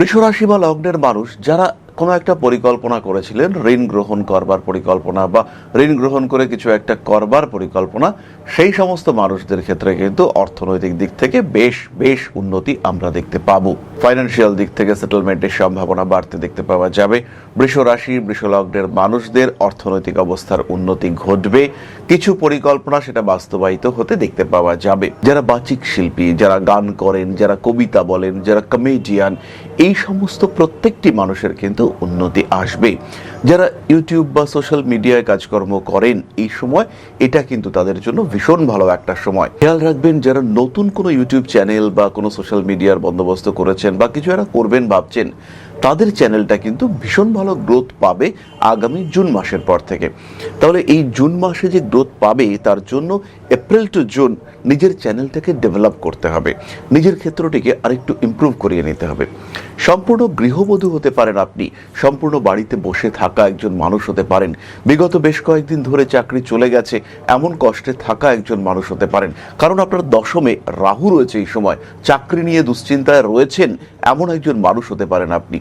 বৃষরাশি বা লগ্নের মানুষ যারা কোনো একটা পরিকল্পনা করেছিলেন, ঋণ গ্রহণ করবার পরিকল্পনা বা ঋণ গ্রহণ করে কিছু একটা করবার পরিকল্পনা, সেই সমস্ত মানুষদের ক্ষেত্রে কিন্তু অর্থনৈতিক দিক থেকে বেশ বেশ উন্নতি আমরা দেখতে পাবো। ফাইন্যান্সিয়াল দিক থেকে সেটেলমেন্টের সম্ভাবনা বাড়তে দেখতে পাওয়া যাবে। বৃষরাশি বৃষলগ্নের মানুষদের অর্থনৈতিক অবস্থার উন্নতি ঘটবে। কিছু পরিকল্পনা সেটা বাস্তবায়িত হতে দেখতে পাওয়া যাবে। যারা বাচিক শিল্পী, যারা গান করেন, যারা কবিতা বলেন, যারা কমেডিয়ান, এই সমস্ত প্রত্যেকটি মানুষের কিন্তু উন্নতি আসবে। যারা ইউটিউব বা সোশ্যাল মিডিয়ায় কাজকর্ম করেন, এই সময় এটা কিন্তু তাদের জন্য ভীষণ ভালো একটা সময়। খেয়াল রাখবেন, যারা নতুন কোনো ইউটিউব চ্যানেল বা কোনো সোশ্যাল মিডিয়ার বন্দোবস্ত করেছেন বা কিছু একটা করবেন ভাবছেন, তাদের চ্যানেলটা কিন্তু ভীষণ ভালো গ্রোথ পাবে আগামী জুন মাসের পর থেকে। তাহলে এই জুন মাসে যে গ্রোথ পাবে, তার জন্য এপ্রিল টু জুন নিজের চ্যানেলটাকে ডেভেলপ করতে হবে, নিজের ক্ষেত্রটিকে আরেকটু ইমপ্রুভ করিয়ে নিতে হবে। সম্পূর্ণ গৃহবধূ হতে পারেন আপনি, সম্পূর্ণ বাড়িতে বসে থাকা একজন মানুষ হতে পারেন, বিগত বেশ কয়েকদিন ধরে চাকরি চলে গেছে এমন কষ্টে থাকা একজন মানুষ হতে পারেন, কারণ আপনার দশমে রাহু রয়েছে। এই সময় চাকরি নিয়ে দুশ্চিন্তায় রয়েছেন এমন একজন মানুষ হতে পারেন আপনি।